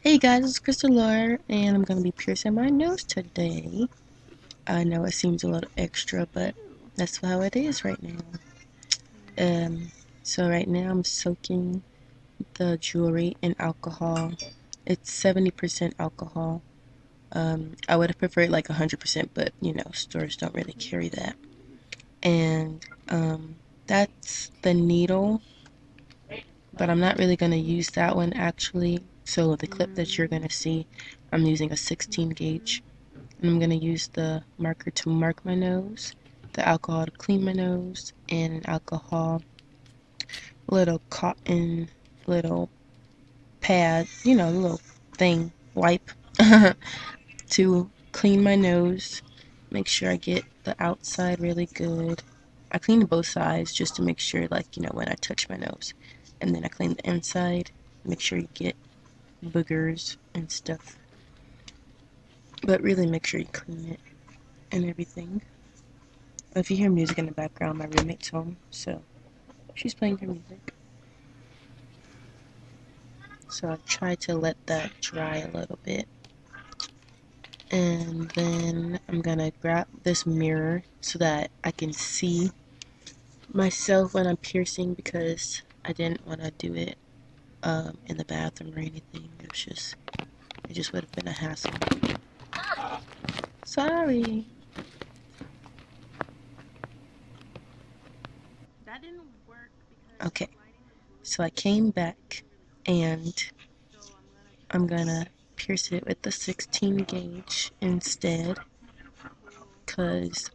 Hey guys, it's Crystal Laura, and I'm going to be piercing my nose today. I know it seems a little extra, but that's how it is right now. Um, so right now I'm soaking the jewelry in alcohol. It's 70% alcohol. I would have preferred like 100%, but you know, stores don't really carry that. And that's the needle, but I'm not really going to use that one actually. So the clip that you're going to see, I'm using a 16 gauge. And I'm going to use the marker to mark my nose, the alcohol to clean my nose, and an alcohol little cotton little pad, you know, little thing, wipe to clean my nose. Make sure I get the outside really good. I clean both sides just to make sure, like, you know, when I touch my nose. And then I clean the inside, make sure you get boogers and stuff. But really make sure you clean it and everything. If you hear music in the background, my roommate's home, so she's playing her music. So I try to let that dry a little bit. And then I'm gonna grab this mirror so that I can see myself when I'm piercing because I didn't want to do it in the bathroom or anything. It just would have been a hassle. Sorry. That didn't work because okay. So I came back and I'm gonna pierce it with the 16 gauge instead because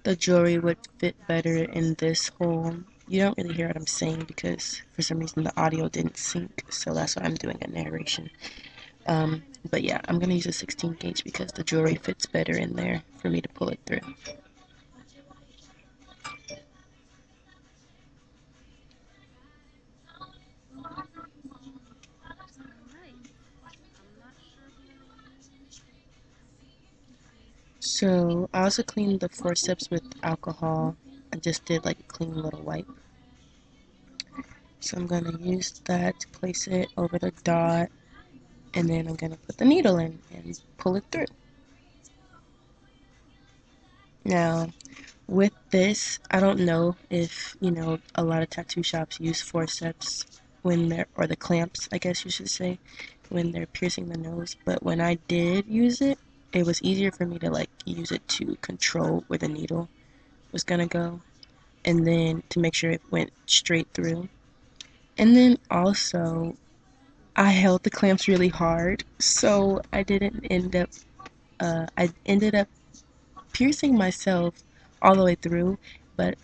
the jewelry would fit better in this hole. You don't really hear what I'm saying because for some reason the audio didn't sync, so that's why I'm doing a narration. But yeah, I'm gonna use a 16 gauge because the jewelry fits better in there for me to pull it through. So I also cleaned the forceps with alcohol. I just did like a clean little wipe. So I'm gonna use that to place it over the dot, and then I'm gonna put the needle in and pull it through. Now, with this, I don't know if, you know, a lot of tattoo shops use forceps when they're, or the clamps, I guess you should say, when they're piercing the nose, but when I did use it, it was easier for me to like use it to control where the needle was gonna go, and then to make sure it went straight through. And then also, I held the clamps really hard, so I ended up piercing myself all the way through, but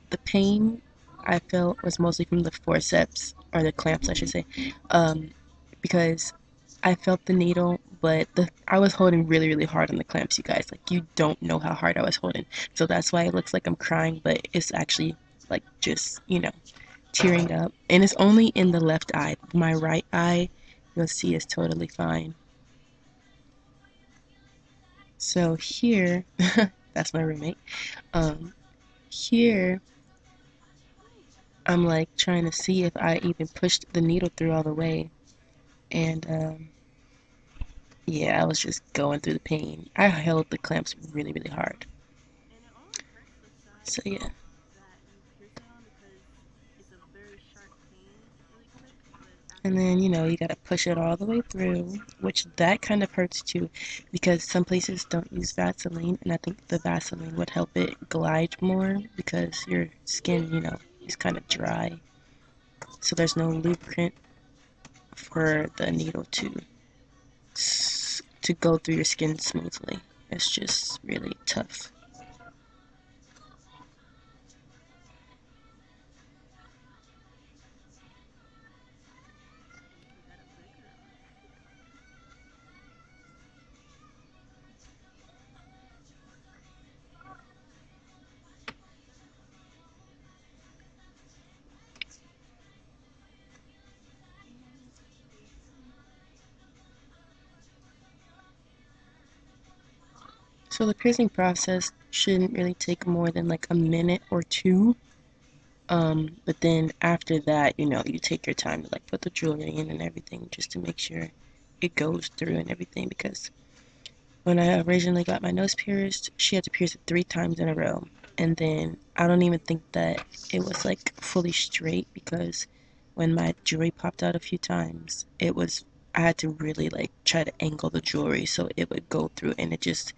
the pain I felt was mostly from the forceps, or the clamps, I should say, because I felt the needle, but I was holding really, really hard on the clamps, you guys. Like, you don't know how hard I was holding. So that's why it looks like I'm crying, but it's actually, like, just, you know, tearing up. And it's only in the left eye. My right eye, you'll see, is totally fine. So here, that's my roommate. Here, I'm like trying to see if I even pushed the needle through all the way. And yeah, I was just going through the pain. I held the clamps really, really hard. So yeah. And then, you know, you gotta push it all the way through, which that kind of hurts too, because some places don't use Vaseline, and I think the Vaseline would help it glide more because your skin, you know, is kind of dry. So there's no lubricant for the needle to go through your skin smoothly. It's just really tough. So the piercing process shouldn't really take more than like a minute or two. But then after that, you take your time to like put the jewelry in and everything just to make sure it goes through and everything because when I originally got my nose pierced, she had to pierce it 3 times in a row. And then I don't even think that it was like fully straight because when my jewelry popped out a few times, I had to really like try to angle the jewelry so it would go through, and it just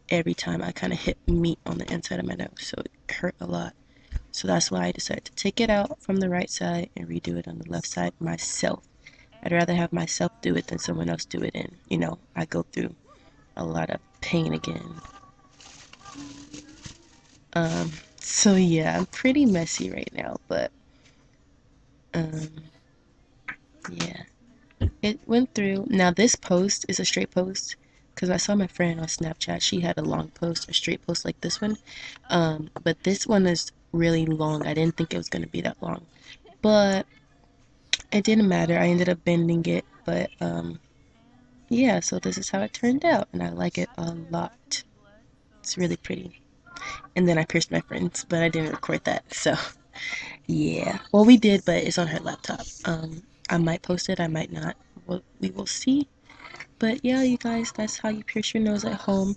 every time I kind of hit meat on the inside of my nose, so it hurt a lot. So that's why I decided to take it out from the right side and redo it on the left side myself. I'd rather have myself do it than someone else do it, and I go through a lot of pain again. So yeah, I'm pretty messy right now, but um, yeah, it went through. Now this post is a straight post because I saw my friend on Snapchat. She had a long post, a straight post like this one. But this one is really long. I didn't think it was gonna be that long, but it didn't matter. I ended up bending it, but yeah. So this is how it turned out, and I like it a lot. It's really pretty. And then I pierced my friends, but I didn't record that, so. Yeah. Well, we did, but it's on her laptop. I might post it, I might not. We will see. But yeah, you guys, that's how you pierce your nose at home.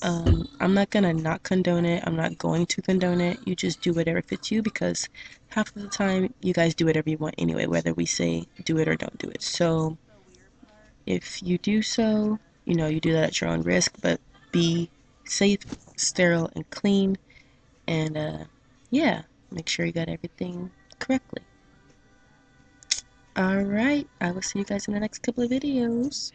I'm not gonna not condone it. I'm not going to condone it. You just do whatever fits you because half of the time you guys do whatever you want anyway, whether we say do it or don't do it. So if you do so, you do that at your own risk, but be safe, sterile, and clean. And yeah, make sure you got everything correctly. Alright, I will see you guys in the next couple of videos.